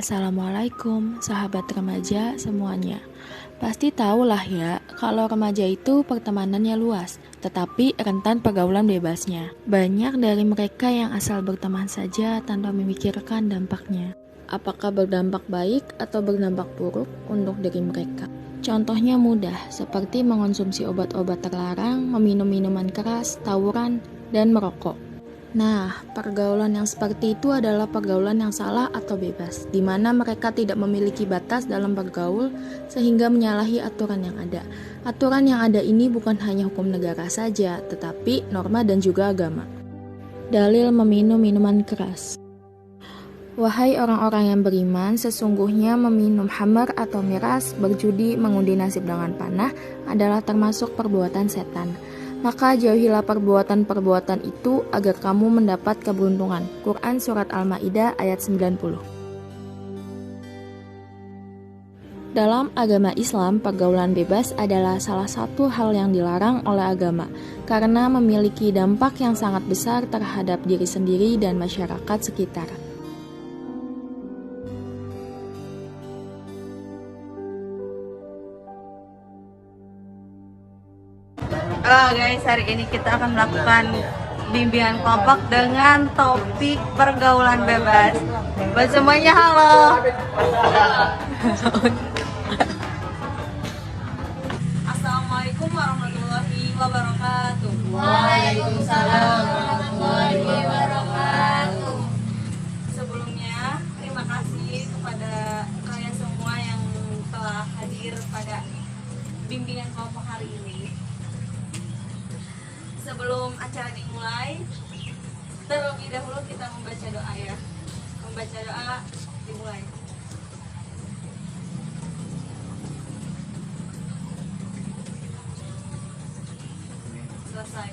Assalamualaikum, sahabat remaja semuanya. Pasti tahulah ya, kalau remaja itu pertemanannya luas, tetapi rentan pergaulan bebasnya. Banyak dari mereka yang asal berteman saja tanpa memikirkan dampaknya. Apakah berdampak baik atau berdampak buruk untuk diri mereka? Contohnya mudah, seperti mengonsumsi obat-obat terlarang, meminum minuman keras, tawuran, dan merokok. Nah, pergaulan yang seperti itu adalah pergaulan yang salah atau bebas, di mana mereka tidak memiliki batas dalam bergaul sehingga menyalahi aturan yang ada. Aturan yang ada ini bukan hanya hukum negara saja, tetapi norma dan juga agama. Dalil meminum minuman keras. Wahai orang-orang yang beriman, sesungguhnya meminum khamar atau miras, berjudi, mengundi nasib dengan panah adalah termasuk perbuatan setan. Maka jauhilah perbuatan-perbuatan itu agar kamu mendapat keberuntungan. Quran Surat Al-Ma'idah ayat 90. Dalam agama Islam, pergaulan bebas adalah salah satu hal yang dilarang oleh agama karena memiliki dampak yang sangat besar terhadap diri sendiri dan masyarakat sekitar. Halo guys, hari ini kita akan melakukan bimbingan kelompok dengan topik pergaulan bebas. Buat semuanya halo. Assalamualaikum warahmatullahi wabarakatuh. Waalaikumsalam warahmatullahi wabarakatuh. Sebelumnya, terima kasih kepada kalian semua yang telah hadir pada bimbingan kelompok hari ini. Sebelum acara dimulai, terlebih dahulu kita membaca doa ya. Membaca doa dimulai. Selesai.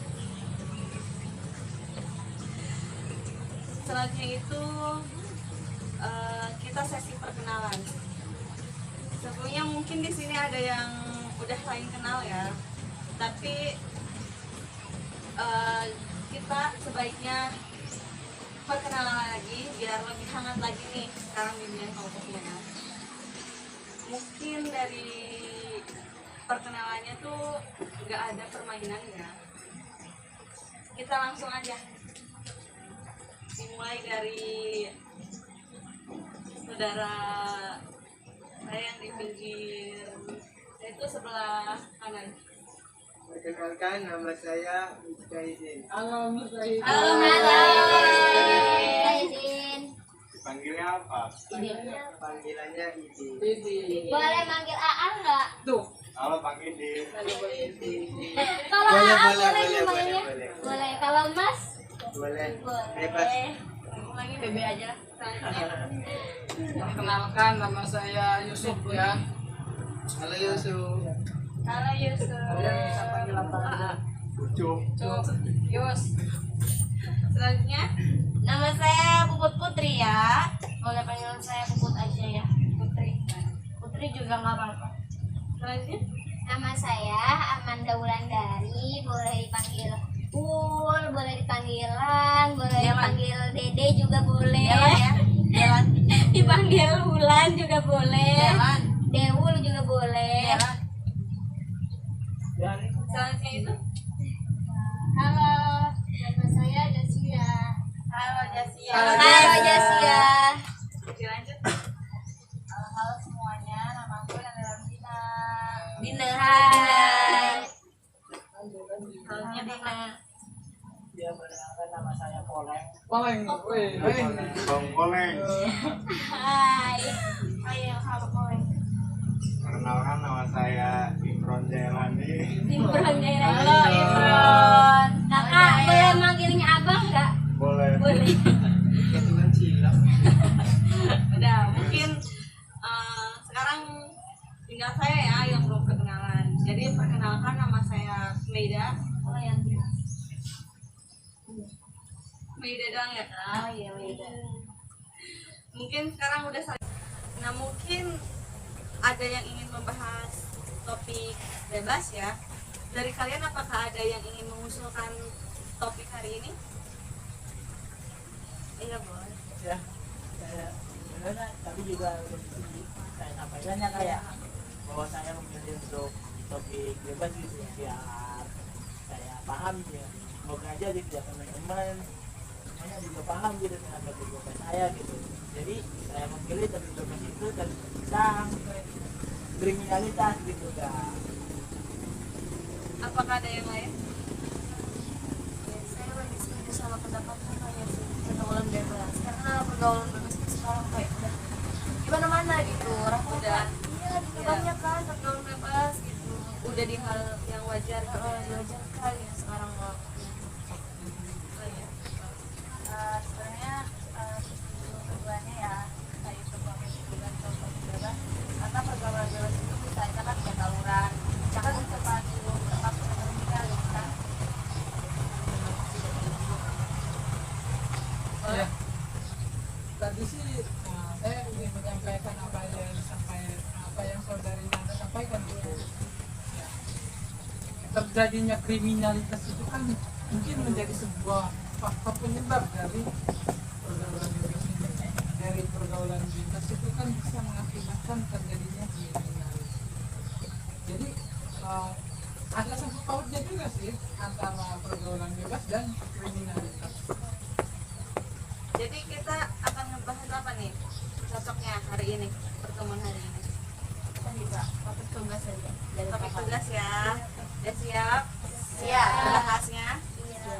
Selanjutnya itu kita sesi perkenalan. Sebelumnya mungkin di sini ada yang udah saling kenal ya, tapi kita sebaiknya perkenalan lagi biar lebih hangat lagi nih sekarang bimbingan kelompoknya. Mungkin dari perkenalannya tuh nggak ada permainan ya. Kita langsung aja dimulai dari saudara saya yang di pinggir, itu sebelah kanan. Perkenalkan, nama saya Mustahidin. Halo Mas Zahid. Dipanggilnya apa? Panggilannya Idi. Boleh manggil Aan nggak? Tuh. Halo, panggil Idi. Kalau Boleh, Aan boleh, boleh boleh, dipanggilnya? boleh. Boleh. Kalau Mas? Boleh. Boleh. Bebas. Lagi bebe aja. Perkenalkan, nama saya Yusuf ya. Halo Yusuf. Halo Yusuf. Kalian bisa panggil apa aja. Ucup. Yus. Selanjutnya Nama saya Puput Putri ya. Boleh panggil saya Puput aja ya. Putri. Putri juga nggak apa-apa. Selanjutnya Nama saya Amanda Wulandari. Boleh dipanggil Pul, boleh dipanggil Lan, boleh dipanggil Dede juga boleh. Delan ya. Delan. Dipanggil Wulan juga boleh. Delan. Dewul juga boleh. Delan. Selanjutnya itu Halo, nama saya Jasia. halo Jasia. Halo Jasia. Lanjut. Halo semuanya, nama aku Nanda Dina. Dina. Hai. Selanjutnya Dina. Dia perkenalkan, nama saya Poleng. Poleng, wih. Bang Koleng. Hai. Ayo, halo Kowe. Perkenalkan, nama saya Imron Jailani. Imron daerah. Halo Imron. Kakak boleh manggilnya abang nggak? Boleh. Boleh. Ketulan cilak. Udah, mungkin sekarang tinggal saya ya yang belum perkenalan. Jadi perkenalkan, nama saya Meida. Oh yang Meida doang ya kak. Oh iya beda. Mungkin sekarang udah saling. Nah mungkin ada yang ingin membahas topik bebas ya. Dari kalian apakah ada yang ingin mengusulkan topik hari ini? Iya boleh. Ya, saya sebenarnya tadi juga saya sampaikannya kayak bahwa saya memilih untuk topik bebas gitu ya, biar saya paham ya, semoga aja gitu ya teman-teman semuanya juga paham gitu dengan topik bebas saya gitu. Jadi saya memilih topik bebas itu tentang kriminalitas gitu kan. Apakah ada yang lain? Ya, saya lebih setuju sama pendapat kakaknya sih, pergaulan bebas. Karena pergaulan bebas itu sekarang kayak udah gimana mana gitu, orang udah iya gitu banyak kan pergaulan bebas gitu, udah di hal yang wajar gitu, diwajarkan ya sekarang mah. Oh, iya. Sebenarnya tujuannya ya kayak sebuah kesimpulan topik bebas karena pergaulan bebas itu bisa aja kan kayak tawuran misalkan tempat terminal gitu kan. Ya, Tadi sih saya ingin menyampaikan apa yang saudari Nanda sampaikan gitu. Ya, terjadinya kriminalitas itu kan mungkin menjadi sebuah faktor penyebab dari pergaulan bebas ini. Dari pergaulan bebas itu kan bisa mengakibatkan terjadinya kriminalitas. Jadi ada sangkut pautnya juga sih antara pergaulan bebas dan kriminalitas. Jadi kita akan ngebahas apa nih cocoknya hari ini, pertemuan hari ini? Kita bisa topik tugas aja dari Topik kakak. tugas ya, udah siap? Siap. Bahasnya? Iya.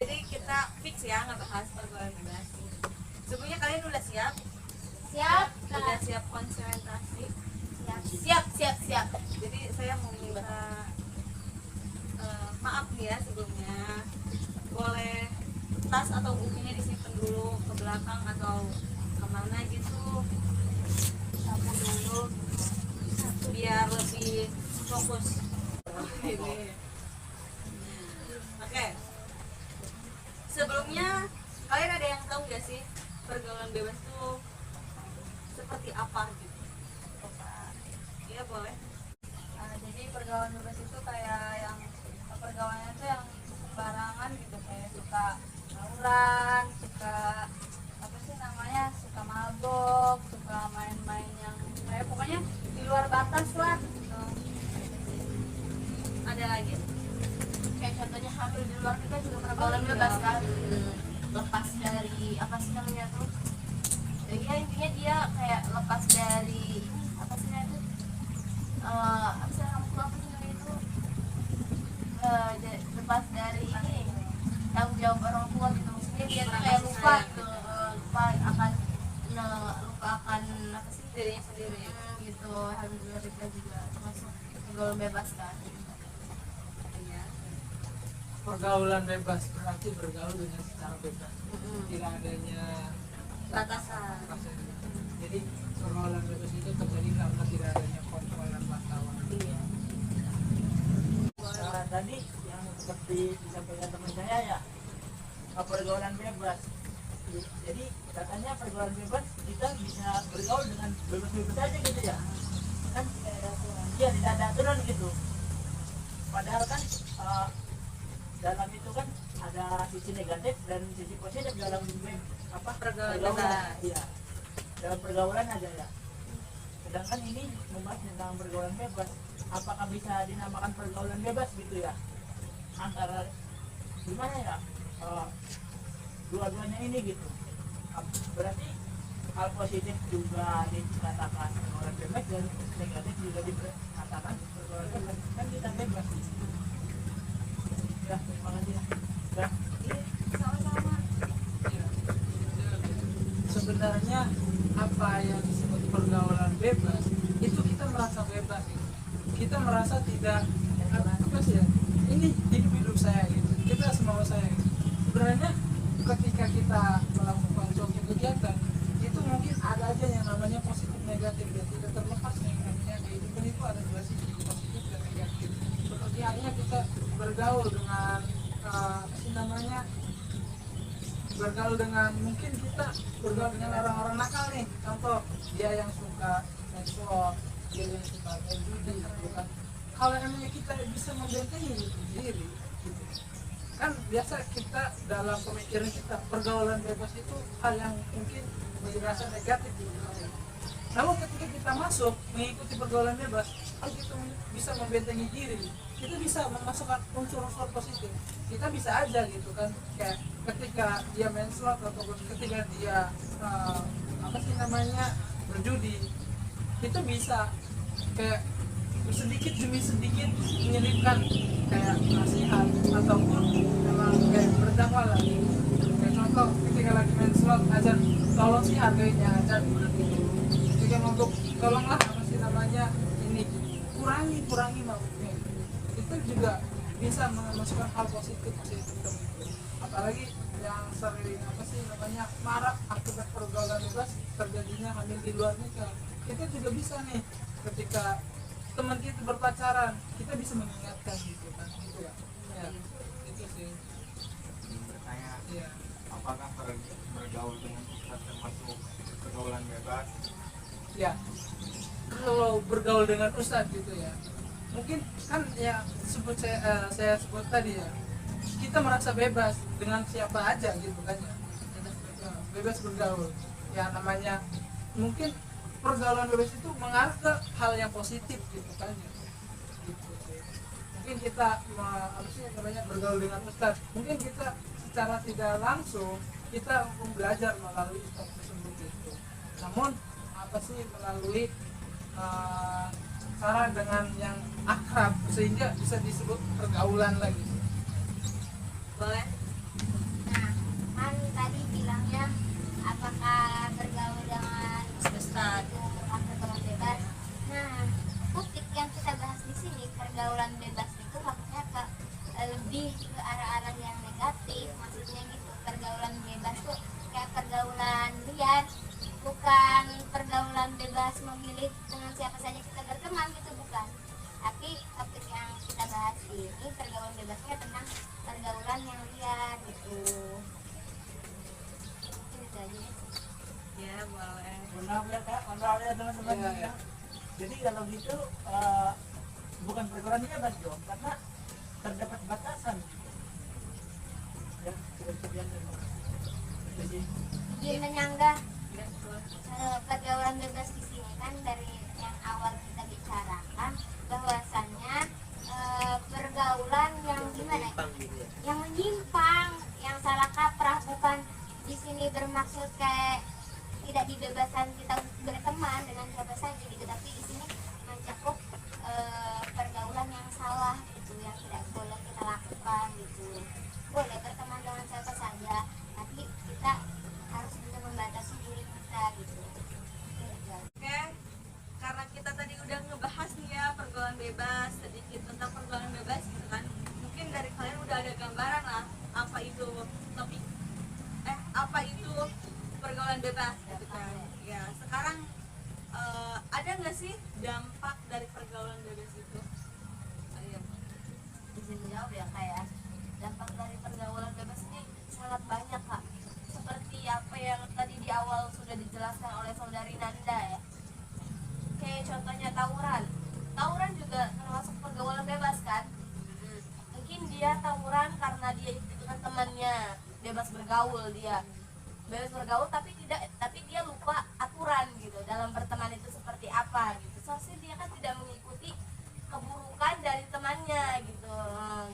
Jadi kita fix ya ngebahas pergaulan bebas. Sebelumnya kalian udah siap? Siap. Udah siap konsentrasi? Siap. Jadi saya mau minta maaf nih ya sebelumnya, boleh tas atau bukunya disimpan dulu ke belakang atau kemana gitu, sapu dulu biar lebih fokus. Ini. Oke. Sebelumnya kalian ada yang tahu nggak sih pergaulan bebas itu seperti apa gitu? Iya boleh. Jadi pergaulan bebas itu kayak yang pergaulannya tuh yang sembarangan gitu, kayak suka tawuran, suka apa sih namanya, suka mabok, suka main-main yang kayak pokoknya di luar batas lah gitu. Ada lagi? Kayak contohnya hamil di luar nikah juga pergaulan bebas kan. Lepas dari apa sih namanya tuh? Ya intinya dia kayak lepas dari apa sih namanya itu? Apa sih namanya itu? Lepas dari ini tanggung jawab orang tua gitu, maksudnya dia tuh kayak lupa gitu, lupa akan apa sih Dirinya sendiri. gitu. Alhamdulillah kita juga termasuk pergaulan bebas kan. Iya. Pergaulan bebas berarti bergaul dengan secara bebas, tidak adanya Batasan. batasan. Jadi pergaulan bebas itu terjadi karena tidak adanya kontrol dan wartawan. Iya. Nah, tadi yang seperti disampaikan teman saya ya, pergaulan bebas. Jadi katanya pergaulan bebas kita bisa bergaul dengan bebas-bebas saja gitu ya, kan? Iya, tidak ada aturan gitu. Padahal kan dalam itu kan ada sisi negatif dan sisi positif dalam Pergaulan pergaulan. bebas. Iya, dalam pergaulan aja ya. Sedangkan ini membahas tentang pergaulan bebas. Apakah bisa dinamakan pergaulan bebas gitu ya? Antara gimana ya? Dua-duanya ini gitu. Berarti hal positif juga dikatakan pergaulan bebas dan negatif juga dikatakan pergaulan bebas. Kan kita bebas. Ya, terima kasih. Ya. Sama-sama. Sebenarnya apa yang disebut pergaulan bebas itu kita merasa bebas gitu. Kita merasa tidak apa sih ya, ini hidup saya gitu, kita semua saya gitu. Sebenarnya ketika kita melakukan suatu kegiatan itu mungkin ada aja yang namanya positif negatif, dan tidak terlepas yang namanya kehidupan itu ada dua sisi, positif dan negatif. Seperti halnya kita bergaul dengan apa sih namanya, bergaul dengan, mungkin kita bergaul dengan orang-orang nakal nih, contoh dia yang suka network, dia yang suka main judi gitu kan. Kalau namanya kita bisa membentengi diri gitu. Kan biasa kita dalam pemikiran kita pergaulan bebas itu hal yang mungkin dirasa negatif gitu. Namun ketika kita masuk mengikuti pergaulan bebas, kita bisa membentengi diri, kita bisa memasukkan unsur-unsur positif. Kita bisa aja gitu kan, kayak ketika dia main slot ataupun ketika dia apa sih namanya berjudi, itu bisa kayak sedikit demi sedikit menyelipkan kayak nasihat ataupun memang kayak berdakwah lah. Kayak contoh ketika lagi main slot aja, tolong sih harganya aja ketika untuk tolonglah apa sih namanya ini kurangi mabuknya, itu juga bisa memasukkan hal positif sih. Apalagi yang sering apa sih namanya marak akibat pergaulan bebas terjadinya hamil di luar nikah, kita juga bisa nih ketika teman kita berpacaran, kita bisa mengingatkan gitu kan, gitu ya. Ya, itu sih. Bertanya, Iya. apakah bergaul dengan ustadz termasuk pergaulan bebas? Ya, kalau bergaul dengan ustadz gitu ya, mungkin kan ya saya sebut tadi ya, kita merasa bebas dengan siapa aja gitu kan ya, bebas bergaul. Ya namanya mungkin pergaulan bebas itu mengarah ke hal yang positif gitu kan ya. Gitu sih. Mungkin kita apa sih namanya bergaul dengan ustadz, mungkin kita secara tidak langsung kita belajar melalui ustadz tersebut itu. Namun apa sih melalui cara dengan yang akrab sehingga bisa disebut pergaulan lagi. Boleh? Nah, kan tadi bilangnya apakah bergaul dengan Ustaz. itu pergaulan bebas. Nah, topik yang kita bahas di sini pergaulan bebas itu maksudnya lebih ke arah-arah yang negatif, maksudnya gitu. Pergaulan bebas tuh kayak pergaulan liar, bukan pergaulan bebas memilih dengan siapa saja kita berteman gitu, bukan. Tapi topik yang kita bahas ini pergaulan bebasnya tentang pergaulan yang liar gitu. Mungkin itu aja ya. Ya, boleh. Maaf ya kak, maaf ya teman-teman. Iya, iya. Jadi kalau gitu bukan pergaulan bebas dong, karena terdapat batasan. Ya, sekian jadi Izin menyanggah pergaulan bebas di sini kan dari yang awal kita bicarakan bahwasannya pergaulan yang gimana? Yang menyimpang, yang salah kaprah, bukan di sini bermaksud kayak tidak dibebaskan kita berteman dengan siapa saja gitu, tapi di sini mencakup pergaulan yang salah gitu, yang tidak boleh kita lakukan gitu. Boleh berteman dengan siapa saja, tapi kita harus bisa membatasi diri kita gitu. Oke, karena kita tadi udah ngebahas nih ya pergaulan bebas, sedikit tentang pergaulan bebas gitu kan. Mungkin dari kalian udah ada gambaran lah apa itu topik apa itu pergaulan bebas gitu kan. Ya, sekarang ada nggak sih dampak dari pergaulan bebas itu? Ayo. Izin menjawab ya kayak dampak dari pergaulan bebas ini sangat banyak kak, seperti apa yang tadi di awal sudah dijelaskan oleh saudari Nanda ya, kayak contohnya tawuran juga termasuk pergaulan bebas kan. Mungkin dia tawuran karena dia itu dengan temannya, bebas bergaul tapi dia lupa aturan gitu dalam berteman itu seperti apa gitu. Soalnya dia kan tidak mengikuti keburukan dari temannya gitu.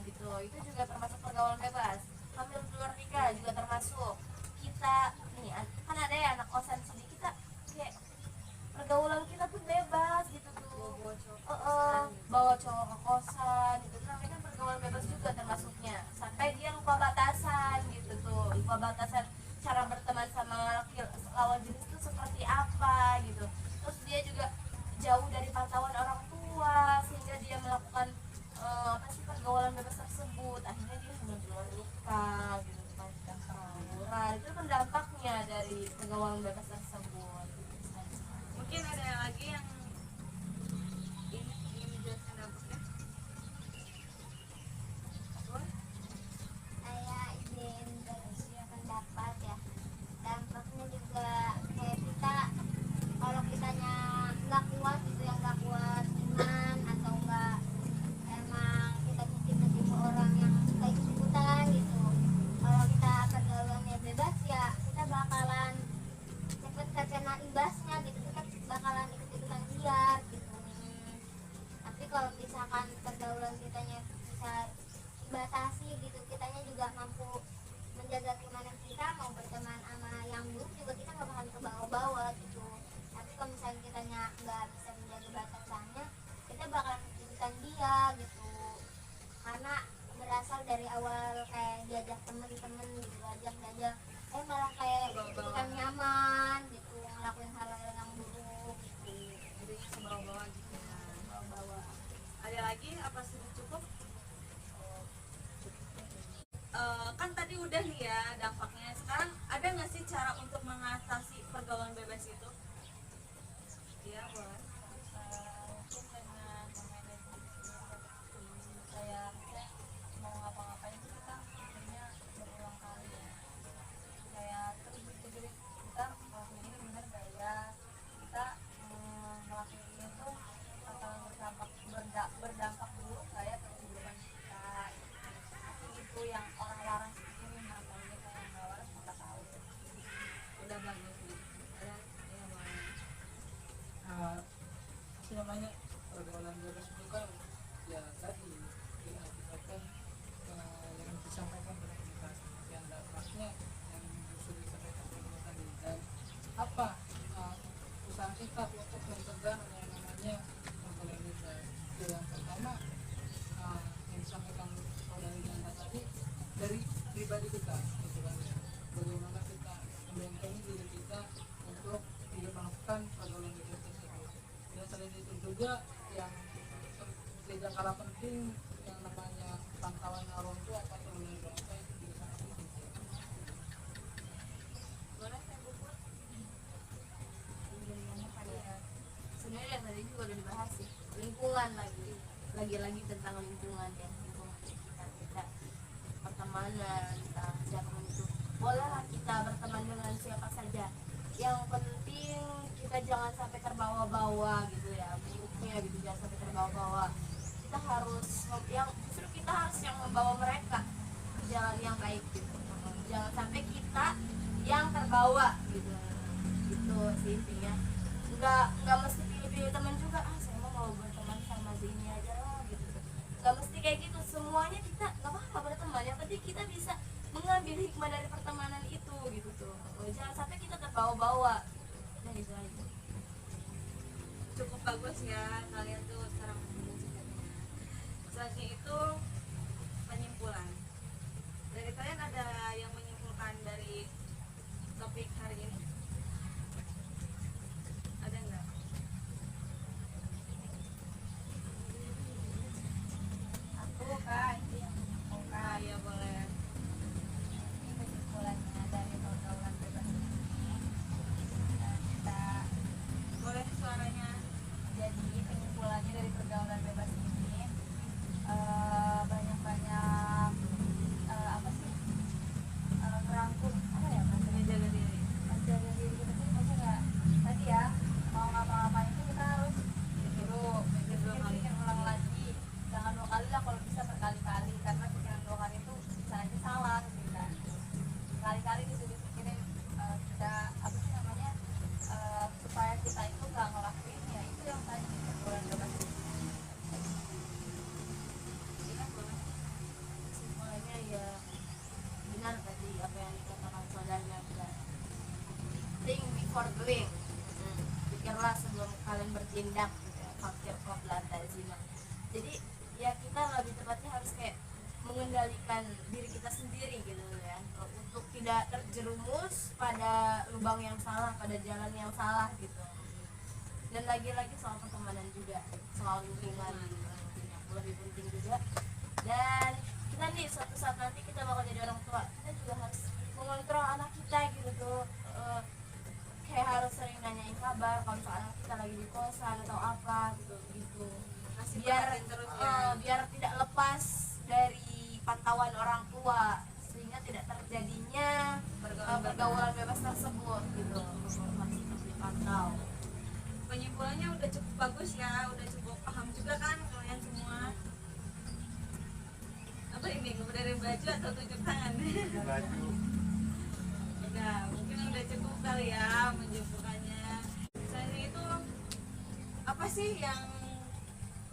Gitu itu juga termasuk pergaulan bebas. Hamil di luar nikah juga termasuk. Kita nih kan ada ya anak kosan sini, kita kayak pergaulan kita tuh bebas gitu tuh, bawa cowok ke kosan gitu, namanya kan pergaulan bebas juga termasuknya, sampai dia lupa batasan gitu tuh, lupa batasan cara berteman sama lawan jenis itu seperti apa gitu. Terus dia juga jauh nggak bisa menjaga batasannya, kita bakal ikutan dia gitu. Karena berasal dari awal kayak diajak temen-temen gitu, ajak jajan, malah kayak ikutan nyaman gitu, ngelakuin hal-hal yang buruk gitu. Jadi sebawa-bawa gitu ya. Bawa-bawa. Ada lagi apa sudah cukup? Kan tadi udah nih ya dampaknya. Sekarang ada nggak sih cara untuk mengatasi pergaulan bebas itu? Iya boleh. Mungkin dengan memanage kayak misalnya mau ngapa-ngapain tuh kita mikirnya berulang kali ya, kayak terus berpikir kita ngelakuin ini bener gak ya, kita ngelakuin ini tuh akan berdampak buruk kayak ke kehidupan kita. Tapi itu yang orang waras ini namanya, kayak yang nggak waras kita tahu. Udah bagus nih. Ada ya boleh. Apa namanya, pergaulan bebas itu kan ya tadi diakibatkan yang disampaikan komunikasi yang dampaknya yang sudah disampaikan komunikasi, dan apa usaha kita untuk mencegah yang namanya pergaulan bebas. Yang pertama yang disampaikan oleh Janda tadi dari pribadi kita gitu kan, bagaimana kita membentengi diri kita untuk tidak melakukan pergaulan bebas tersebut. Dan selain itu juga yang tidak kalah penting yang namanya pantauan orang tua atau oleh orang tua itu juga sangat penting. Boleh saya buku? Sebenarnya yang tadi juga udah dibahas sih, lingkungan lagi tentang lingkungan ya, lingkungan kita pertemanan, kita siapa itu boleh lah kita berteman dengan siapa saja, yang penting kita jangan sampai terbawa-bawa gitu ya, buruknya gitu, jangan sampai terbawa-bawa. Kita harus yang justru kita harus yang membawa mereka ke jalan yang baik gitu, jangan sampai kita yang terbawa gitu. Itu sih intinya, nggak mesti pilih-pilih teman juga, saya mau berteman sama ini aja lah gitu, nggak mesti kayak gitu. Semuanya kita nggak apa-apa berteman, yang penting kita bisa mengambil hikmah dari pertemanan itu gitu tuh. Jangan sampai kita terbawa-bawa. Nah gitu aja. Cukup bagus ya kalian tuh sekarang menjelaskannya. Selanjutnya itu penyimpulan. Dari kalian ada yang menyimpulkan dari topik hari ini? Ada nggak? Aku kak, Iya boleh. ini kesimpulannya dari pergaulan bebas ini. Kita Boleh suaranya. jadi kesimpulannya dari pergaulan bebas ini banyak-banyak apa sih, merangkum apa ya, Menjaga diri. menjaga diri kita tuh, maksudnya nggak tadi ya, mau ngapa-ngapain itu kita harus mikir ulang lagi, jangan 2 kali lah, kalau bisa berkali-kali, karena pikiran 2 kali itu bisa aja salah gitu kan. Kali-kali gitu dipikirin, kita apa sih namanya, supaya kita itu nggak ngelakuin ya itu yang tadi pergaulan bebas. Kesimpulannya ya benar tadi apa yang dikatakan saudaranya, benar. Think before doing. Pikirlah sebelum kalian bertindak gitu ya. Fakir qabla zina. Jadi ya kita lebih tepatnya harus kayak mengendalikan diri kita sendiri gitu ya, untuk tidak terjerumus pada lubang yang salah, pada jalan yang salah gitu. Dan lagi-lagi soal pertemanan juga, soal lingkungan yang lebih penting juga. Dan kita nih suatu saat nanti kita bakal jadi orang tua, kita juga harus mengontrol anak kita gitu tuh. Kayak harus sering nanyain kabar kalau misalnya kita lagi di kosan atau apa gitu. Masih Biar perhatiin terus ya. biar tidak lepas dari pantauan orang tua, sehingga tidak terjadinya pergaulan bebas tersebut gitu. Masih terus dipantau. Penyimpulannya udah cukup bagus ya, udah cukup paham juga kan kalian semua. Apa ini, ngebenerin baju atau tunjuk tangan? Baju. Udah, mungkin udah cukup kali ya menyimpulkannya. Selain itu, apa sih yang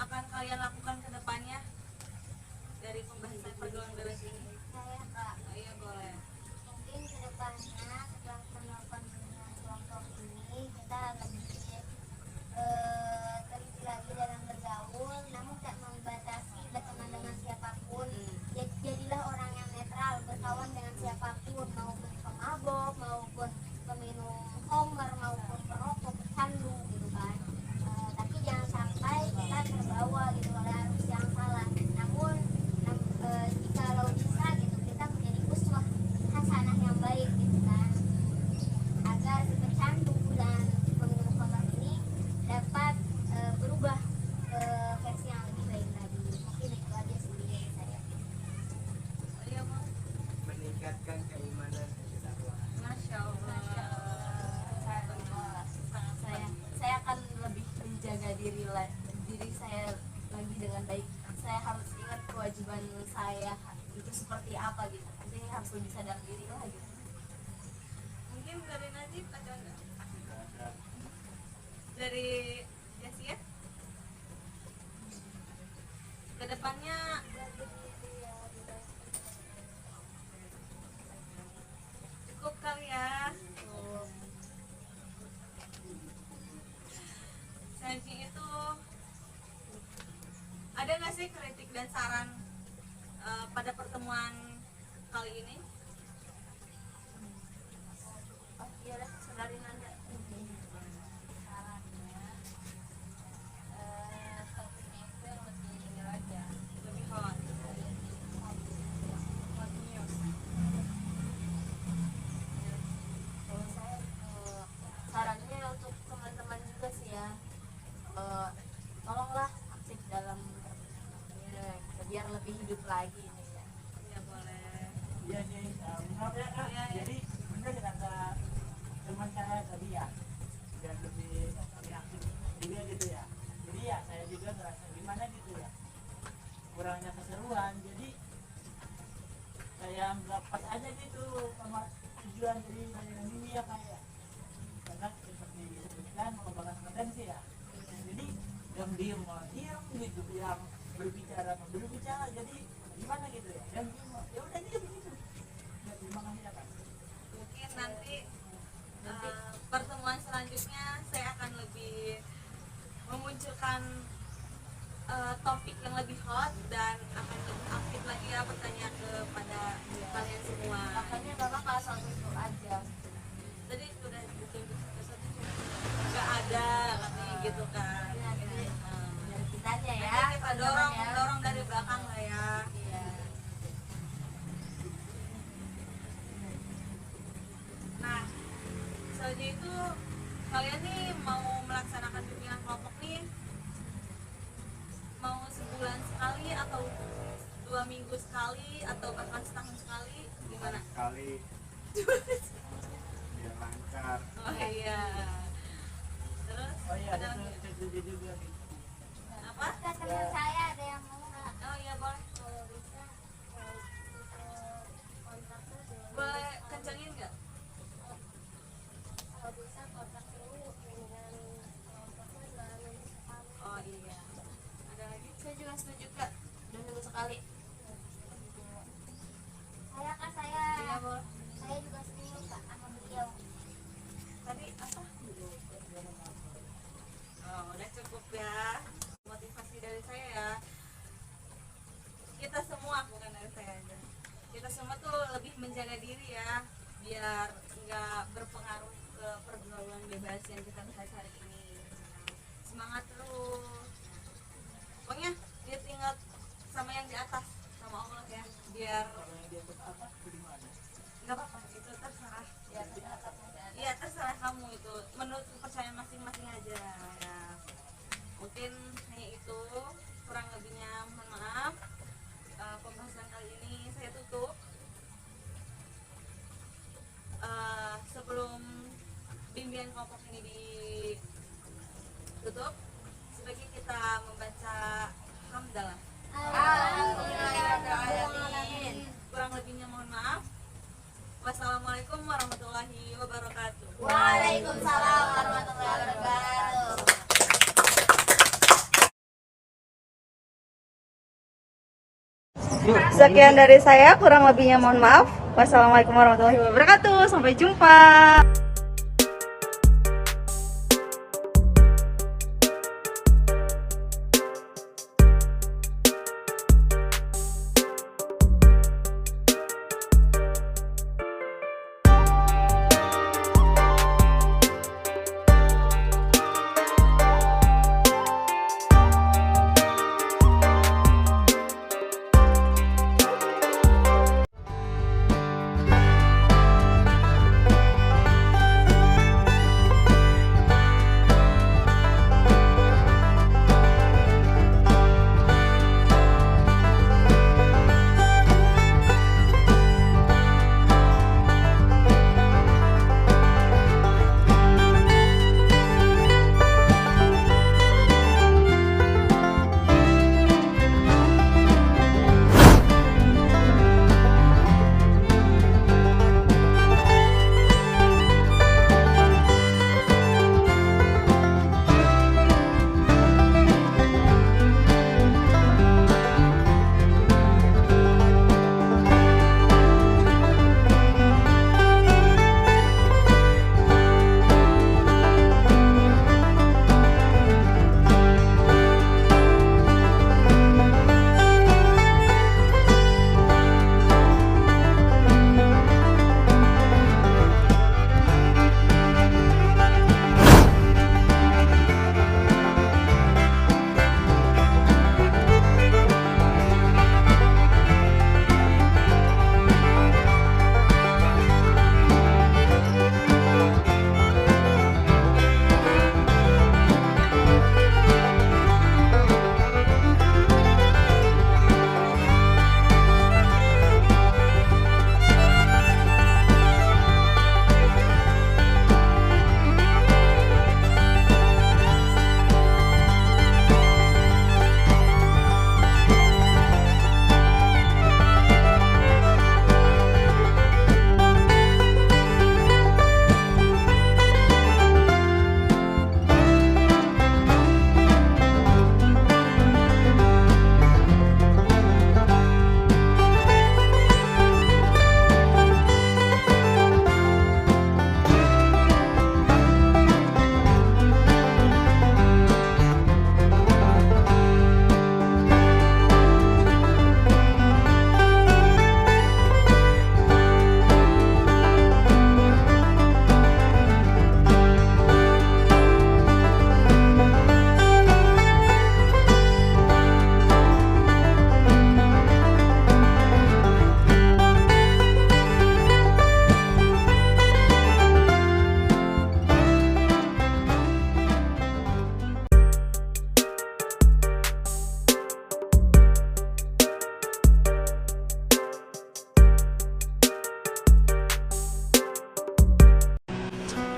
akan kalian lakukan ke depannya dari pembahasan pergaulan bebas ini? Saya kak, Iya boleh. mungkin kedepannya setelah penonton dengan kelompok ini kita lebih diri saya lagi dengan baik. Saya harus ingat kewajiban saya itu seperti apa gitu. Jadi harus lebih sadar diri lah gitu. Mungkin dari Najib ada nggak? Dari Yasia? Kedepannya cukup kali ya. Sanji itu ada nggak sih kritik dan saran pada pertemuan kali ini? Oh iya dah, saudari Nanda. Topiknya itu yang lebih ini aja, Lebih hot. hot news. Kalau saya sarannya untuk teman-teman juga sih ya, tolonglah aktif dalam ya, biar lebih hidup lagi ini ya. Ya boleh. Iya sih, menurut ya Kak, Iya, iya. jadi bener kata teman saya tadi ya, biar lebih aktif juga gitu ya. Jadi ya saya juga ngerasa gimana gitu ya, kurangnya keseruan. Jadi saya nggak pas aja gitu sama tujuan dari layanan ini ya Kak ya. Karena seperti disebutkan mengembangkan kompetensi ya. Jadi yang diem gitu, yang berbicara jadi gimana gitu ya, yang diem ya udah diem gitu. Ya, terima kasih ya Kak. Mungkin nanti pertemuan selanjutnya saya akan lebih memunculkan topik yang lebih hot dan akan lebih aktif lagi ya bertanya kepada kalian semua. Makanya Bapak kalau soal itu aja. Tadi sudah ditunjuk satu-satu nggak ada katanya gitu kan. Ya, jadi dari kita aja ya. Nanti kita dorong ya. dorong dari belakang lah ya. Iya. Nah, selanjutnya itu kalian nih mau melaksanakan bimbingan kelompok nih mau sebulan sekali atau 2 minggu sekali atau bahkan setahun sekali gimana? Sekali biar lancar. Oh iya. Terus Oh iya, ada ada lagi? setuju juga nih. Apa? Teman saya ada yang mau nggak? Oh iya boleh. Kalau bisa kontak saja. Boleh kencengin nggak? Kalau bisa kontak dulu dengan kelompoknya 2 minggu sekali. Oh iya. Ada lagi? Saya juga setuju Kak. 2 minggu sekali. Saya Iya boleh. saya juga setuju Kak sama beliau. Tadi apa? Oh, udah cukup ya. Motivasi dari saya ya. Kita semua, bukan dari saya aja. Kita semua tuh lebih menjaga diri ya, biar nggak berpengaruh ke pergaulan bebas yang kita bahas hari ini. Semangat terus. Pokoknya dia ingat sama yang di atas, sama Allah ya, biar Kalau yang di atas apa gimana? nggak apa-apa itu terserah. Ya, di atas masih ada. Iya terserah kamu itu menurut kepercayaan masing-masing aja ya. Mungkin hanya itu, kurang lebihnya mohon maaf. Pembahasan kali ini saya tutup. Sebelum bimbingan kelompok ini ditutup, sebaiknya kita membaca hamdalah. Alhamdulillahirrahmanirrahim. Kurang lebihnya mohon maaf. Wassalamualaikum warahmatullahi wabarakatuh. Waalaikumsalam warahmatullahi wabarakatuh. Sekian dari saya, kurang lebihnya mohon maaf. Wassalamualaikum warahmatullahi wabarakatuh. Sampai jumpa.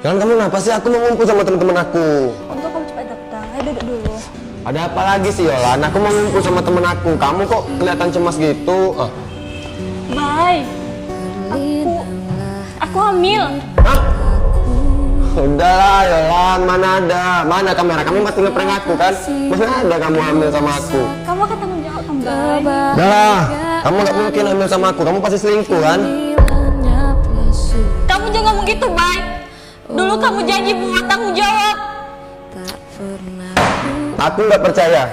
Jangan kamu kenapa sih? Aku mau ngumpul sama teman-teman aku. Untuk kamu cepat datang. Ayo duduk dulu. Ada apa lagi sih Yolan? Aku mau ngumpul sama temen aku. Kamu kok kelihatan cemas gitu? Bye. Aku hamil. Hah? Udahlah Yolan, mana kamera? Kamu pasti ngeprank aku kan? Mana ada kamu hamil sama aku? Kamu akan tanggung jawab kan, Bye? Udahlah, kamu gak mungkin hamil sama aku. Kamu pasti selingkuh kan? Kamu jangan ngomong gitu, Bye. Dulu kamu janji buat tanggung jawab. Aku nggak percaya.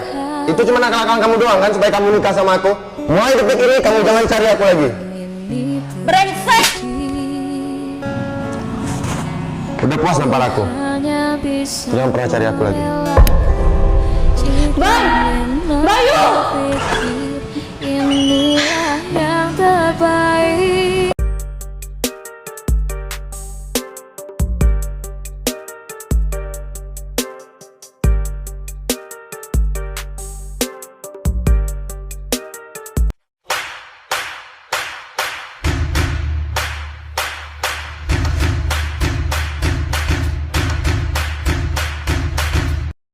Itu cuma akal-akalan kamu doang kan supaya kamu nikah sama aku. Mulai detik ini kamu jangan cari aku lagi. Brengsek. Udah puas nampar aku. Jangan pernah cari aku lagi. Bye. Bayu.